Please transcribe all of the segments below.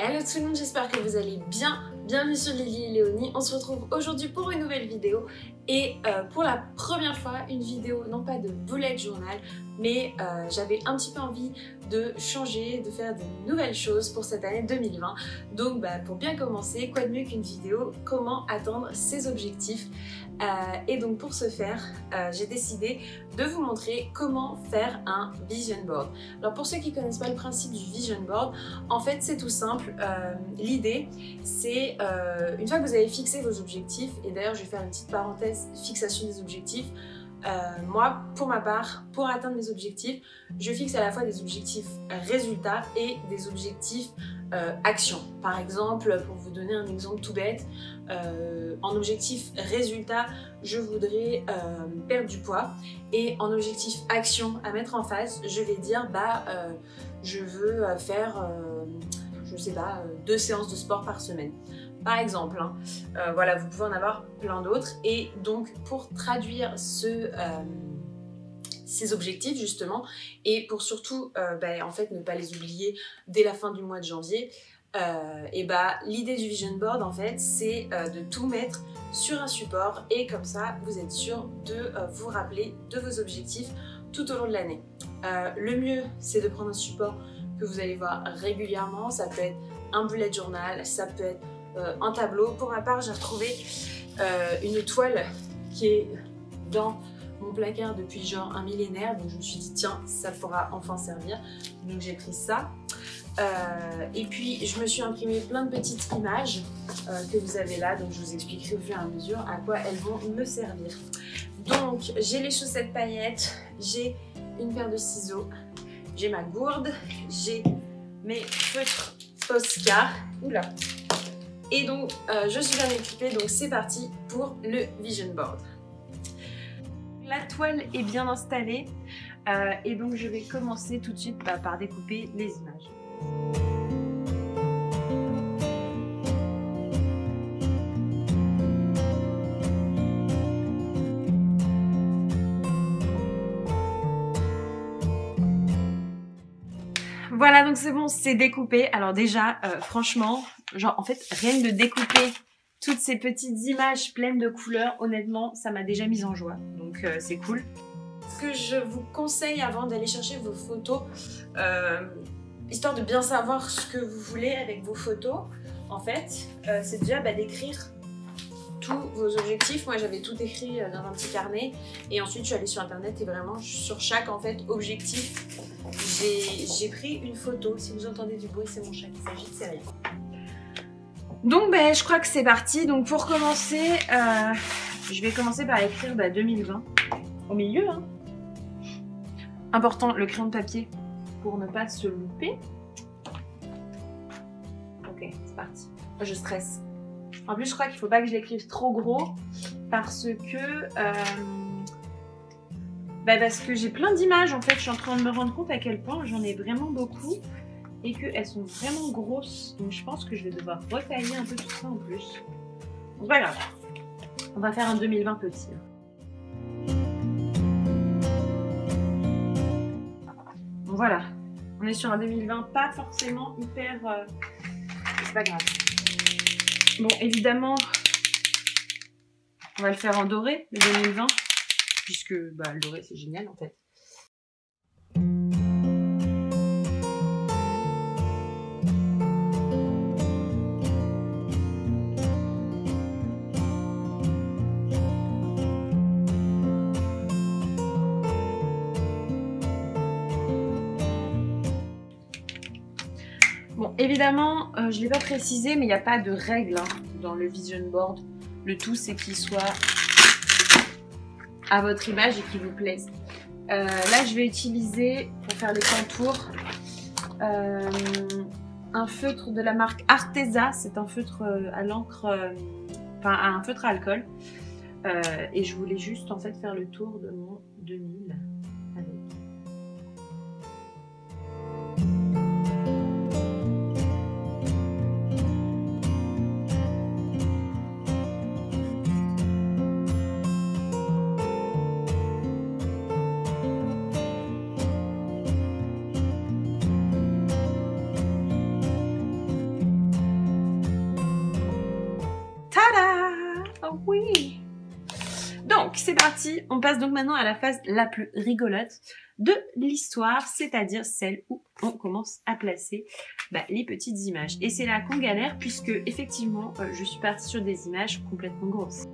Hello tout le monde, j'espère que vous allez bien. Bienvenue sur Lily et Léonie. On se retrouve aujourd'hui pour une nouvelle vidéo et pour la première fois une vidéo non pas de bullet journal mais j'avais un petit peu envie de changer, de faire de nouvelles choses pour cette année 2020. Donc pour bien commencer, quoi de mieux qu'une vidéo comment atteindre ses objectifs. Et donc pour ce faire, j'ai décidé de vous montrer comment faire un vision board. Alors pour ceux qui ne connaissent pas le principe du vision board, en fait c'est tout simple. L'idée c'est une fois que vous avez fixé vos objectifs, et d'ailleurs je vais faire une petite parenthèse fixation des objectifs. Moi, pour ma part, pour atteindre mes objectifs, je fixe à la fois des objectifs résultats et des objectifs actions. Par exemple, pour vous donner un exemple tout bête, en objectif résultat, je voudrais perdre du poids, et en objectif action à mettre en face, je vais dire je veux faire, je sais pas, 2 séances de sport par semaine. Par exemple, hein. Voilà, vous pouvez en avoir plein d'autres. Et donc, pour traduire ces objectifs justement, et pour surtout en fait, ne pas les oublier dès la fin du mois de janvier, l'idée du vision board en fait, c'est de tout mettre sur un support, et comme ça, vous êtes sûr de vous rappeler de vos objectifs tout au long de l'année. Le mieux, c'est de prendre un support que vous allez voir régulièrement. Ça peut être un bullet journal, ça peut être un tableau. Pour ma part, j'ai retrouvé une toile qui est dans mon placard depuis genre un millénaire, donc je me suis dit tiens, ça pourra enfin servir, donc j'ai pris ça. Et puis je me suis imprimé plein de petites images que vous avez là, donc je vous expliquerai au fur et à mesure à quoi elles vont me servir. Donc j'ai les chaussettes paillettes, j'ai une paire de ciseaux, j'ai ma gourde, j'ai mes feutres Posca, oula. Et donc, je suis bien équipée, donc c'est parti pour le vision board. La toile est bien installée et donc je vais commencer tout de suite par découper les images. Voilà, donc c'est bon, c'est découpé. Alors déjà, franchement, genre en fait, rien que de découper toutes ces petites images pleines de couleurs, honnêtement, ça m'a déjà mise en joie. Donc c'est cool. Ce que je vous conseille avant d'aller chercher vos photos, histoire de bien savoir ce que vous voulez avec vos photos, en fait, c'est déjà d'écrire tous vos objectifs. Moi, j'avais tout écrit dans un petit carnet, et ensuite je suis allée sur internet et vraiment sur chaque en fait objectif, j'ai pris une photo. Si vous entendez du bruit, c'est mon chat qui s'agite, c'est rien. Donc je crois que c'est parti. Donc pour commencer, je vais commencer par écrire 2020 au milieu, hein. Important, le crayon de papier pour ne pas se louper. Ok, c'est parti. Je stresse. En plus, je crois qu'il ne faut pas que je l'écrive trop gros parce que j'ai plein d'images. En fait, je suis en train de me rendre compte à quel point j'en ai vraiment beaucoup et qu'elles sont vraiment grosses. Donc, je pense que je vais devoir retailler un peu tout ça en plus. Donc, pas grave. On va faire un 2020 petit. Bon, voilà. On est sur un 2020 pas forcément hyper... C'est pas grave. Bon, évidemment, on va le faire en doré, le 2020, puisque le doré, c'est génial, en fait. Bon, évidemment, je ne l'ai pas précisé, mais il n'y a pas de règle dans le vision board. Le tout, c'est qu'il soit à votre image et qu'il vous plaise. Là, je vais utiliser, pour faire les contours, un feutre de la marque Arteza. C'est un feutre à l'encre, un feutre à alcool. Et je voulais juste en fait faire le tour de mon 2000 avec. c'est parti. On passe donc maintenant à la phase la plus rigolote de l'histoire, c'est-à-dire celle où on commence à placer les petites images. Et c'est là qu'on galère puisque effectivement, je suis partie sur des images complètement grosses.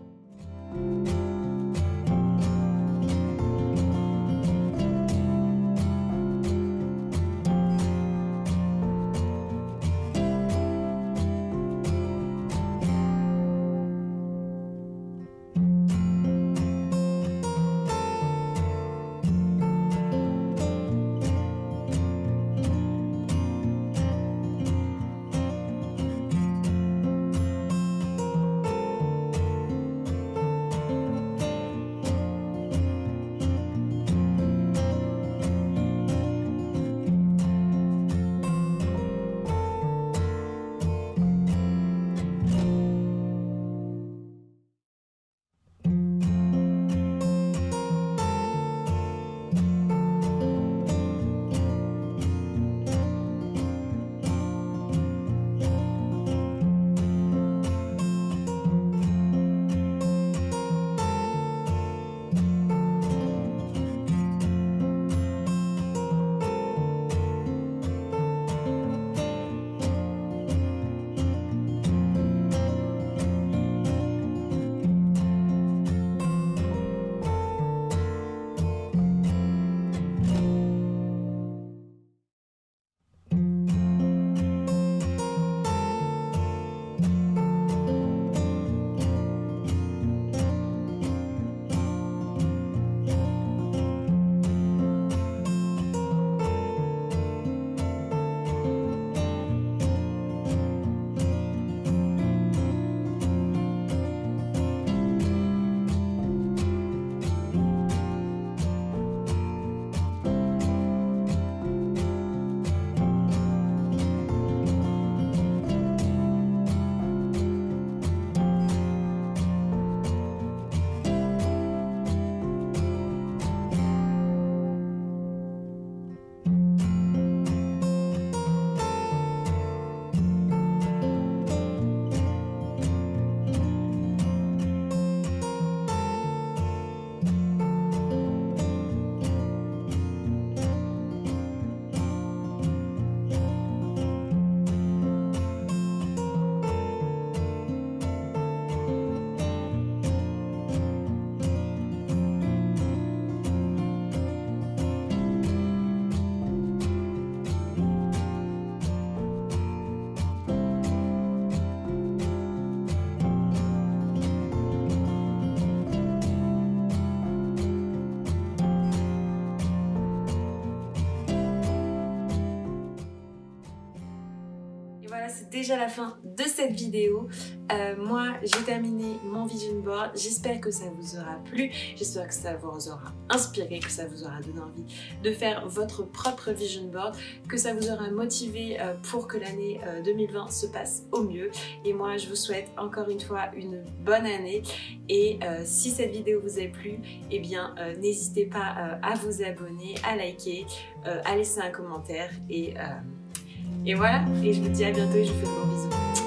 Voilà, c'est déjà la fin de cette vidéo. Moi, j'ai terminé mon vision board. J'espère que ça vous aura plu. J'espère que ça vous aura inspiré, que ça vous aura donné envie de faire votre propre vision board, que ça vous aura motivé pour que l'année 2020 se passe au mieux. Et moi, je vous souhaite encore une fois une bonne année. Et si cette vidéo vous a plu, eh bien, n'hésitez pas à vous abonner, à liker, à laisser un commentaire et voilà, et je vous dis à bientôt et je vous fais de gros bisous.